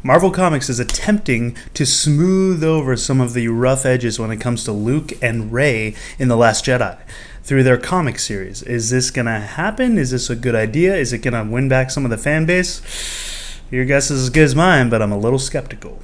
Marvel Comics is attempting to smooth over some of the rough edges when it comes to Luke and Rey in The Last Jedi through their comic series. Is this going to happen? Is this a good idea? Is it going to win back some of the fan base? Your guess is as good as mine, but I'm a little skeptical.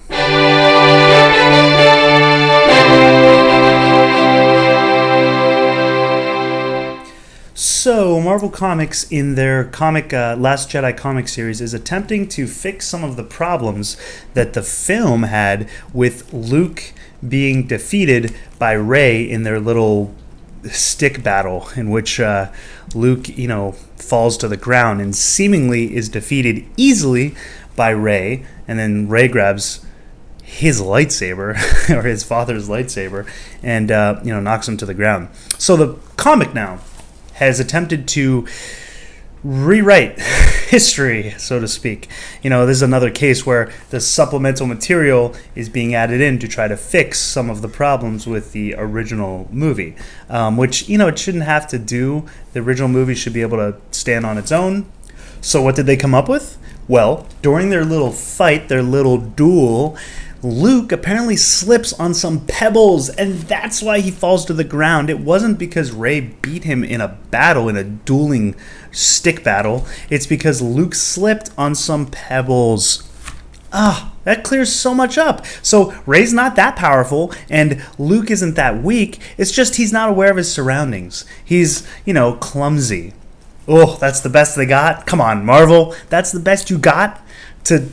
So, Marvel Comics, in their Last Jedi comic series, is attempting to fix some of the problems that the film had with Luke being defeated by Rey in their little stick battle, in which Luke, falls to the ground and seemingly is defeated easily by Rey, and then Rey grabs his lightsaber, or his father's lightsaber, and knocks him to the ground. So the comic now has attempted to rewrite history, so to speak. This is another case where the supplemental material is being added in to try to fix some of the problems with the original movie, which, it shouldn't have to do. The original movie should be able to stand on its own. So what did they come up with? Well, during their little fight, their little duel, Luke apparently slips on some pebbles, and that's why he falls to the ground. It wasn't because Rey beat him in a battle, in a dueling stick battle. It's because Luke slipped on some pebbles. That clears so much up. So Rey's not that powerful, and Luke isn't that weak. It's just he's not aware of his surroundings. He's, clumsy. Oh, that's the best they got? Come on, Marvel. That's the best you got to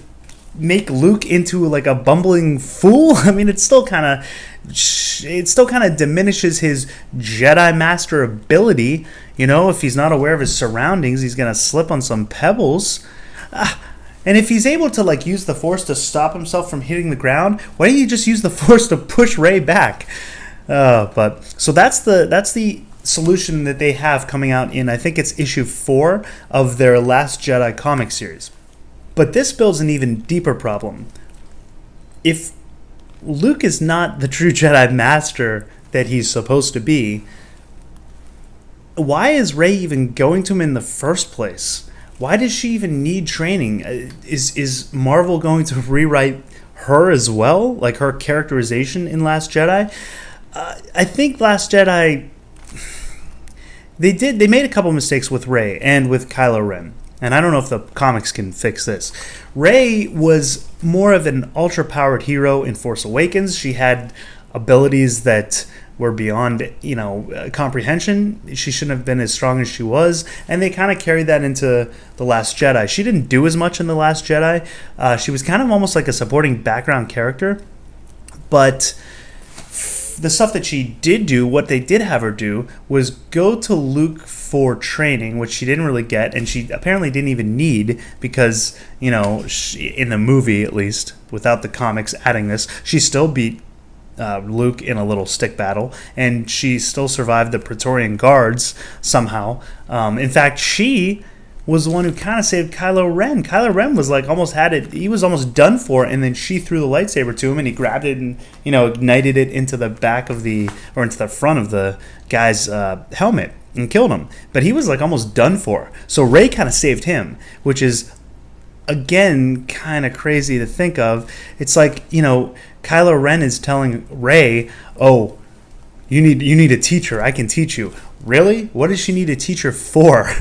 make Luke into like a bumbling fool? I mean, it still kind of diminishes his Jedi Master ability. If he's not aware of his surroundings, he's gonna slip on some pebbles. And if he's able to use the Force to stop himself from hitting the ground, why don't you just use the Force to push Rey back? So that's the solution that they have coming out in, I think it's issue 4 of their Last Jedi comic series. But this builds an even deeper problem. If Luke is not the true Jedi Master that he's supposed to be, why is Rey even going to him in the first place? Why does she even need training? Is Marvel going to rewrite her as well? Like her characterization in Last Jedi? I think Last Jedi, they made a couple mistakes with Rey and with Kylo Ren. And I don't know if the comics can fix this. Rey was more of an ultra-powered hero in Force Awakens. She had abilities that were beyond, comprehension. She shouldn't have been as strong as she was. And they kind of carried that into The Last Jedi. She didn't do as much in The Last Jedi. She was kind of almost like a supporting background character. But the stuff that she did do, what they did have her do, was go to Luke for training, which she didn't really get, and she apparently didn't even need because, in the movie at least, without the comics adding this, she still beat Luke in a little stick battle, and she still survived the Praetorian Guards somehow. In fact, she was the one who kind of saved Kylo Ren. Kylo Ren was almost had it. He was almost done for, and then she threw the lightsaber to him, and he grabbed it and ignited it into the back of into the front of the guy's helmet and killed him. But he was almost done for. So Rey kind of saved him, which is again kind of crazy to think of. It's Kylo Ren is telling Rey, "Oh, you need a teacher. I can teach you." Really? What does she need a teacher for?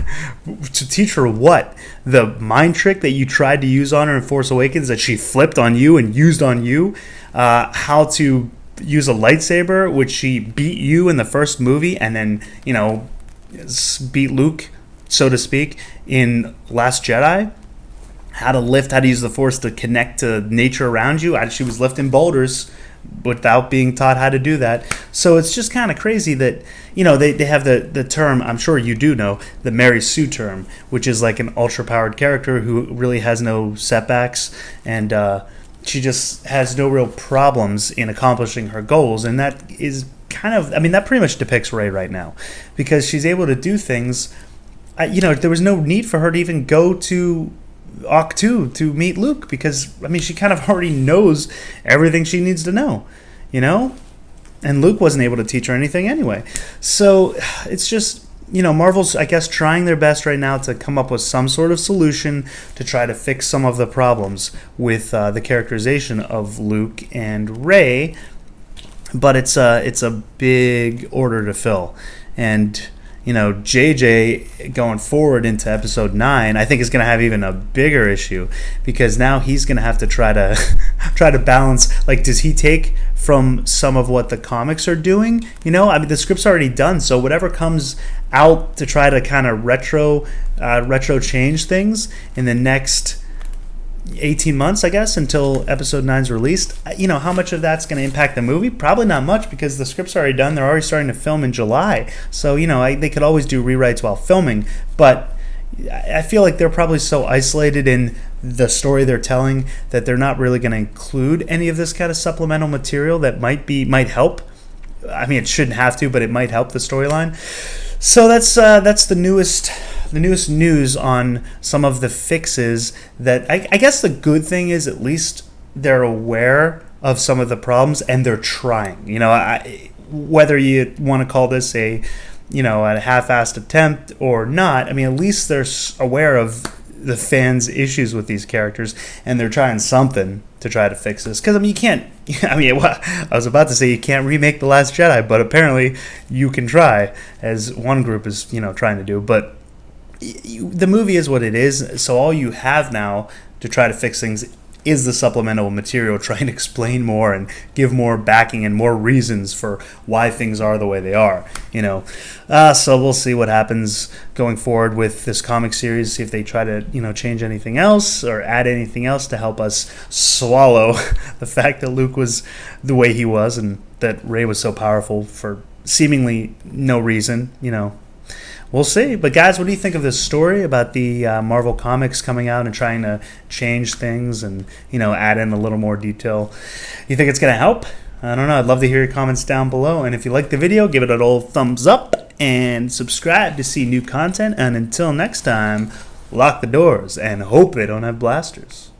To teach her what? The mind trick that you tried to use on her in Force Awakens that she flipped on you and used on you? How to use a lightsaber, which she beat you in the first movie and then, beat Luke, so to speak, in Last Jedi? How to use the Force to connect to nature around you? She was lifting boulders without being taught how to do that. So it's just kind of crazy that, they have the term, I'm sure you do know, the Mary Sue term, which is like an ultra-powered character who really has no setbacks, and she just has no real problems in accomplishing her goals. And that is that pretty much depicts Rey right now, because she's able to do things. There was no need for her to even go to Octu to meet Luke, because she kind of already knows everything she needs to know, and Luke wasn't able to teach her anything anyway. So it's just Marvel's, I guess, trying their best right now to come up with some sort of solution to try to fix some of the problems with the characterization of Luke and Rey, but it's a big order to fill. And JJ going forward into episode 9, I think is going to have even a bigger issue, because now he's going to have to try to balance, like, does he take from some of what the comics are doing? The script's already done, so whatever comes out to try to kind of retro change things in the next 18 months, I guess, until episode 9's released. How much of that's going to impact the movie? Probably not much, because the script's already done. They're already starting to film in July. So, they could always do rewrites while filming. But I feel like they're probably so isolated in the story they're telling that they're not really going to include any of this kind of supplemental material that might help. I mean, it shouldn't have to, but it might help the storyline. So that's the newest news on some of the fixes. That I guess the good thing is, at least they're aware of some of the problems and they're trying. Whether you want to call this a half-assed attempt or not, I mean, at least they're aware of the fans' issues with these characters, and they're trying something to try to fix this. Because, you can't... I was about to say you can't remake The Last Jedi, but apparently you can try, as one group is, trying to do. But the movie is what it is, so all you have now to try to fix things is the supplemental material, trying to explain more and give more backing and more reasons for why things are the way they are. So we'll see what happens going forward with this comic series, see if they try to change anything else or add anything else to help us swallow the fact that Luke was the way he was and that Rey was so powerful for seemingly no reason. We'll see. But guys, what do you think of this story about the Marvel Comics coming out and trying to change things and, add in a little more detail? You think it's going to help? I don't know. I'd love to hear your comments down below. And if you like the video, give it an old thumbs up and subscribe to see new content. And until next time, lock the doors and hope they don't have blasters.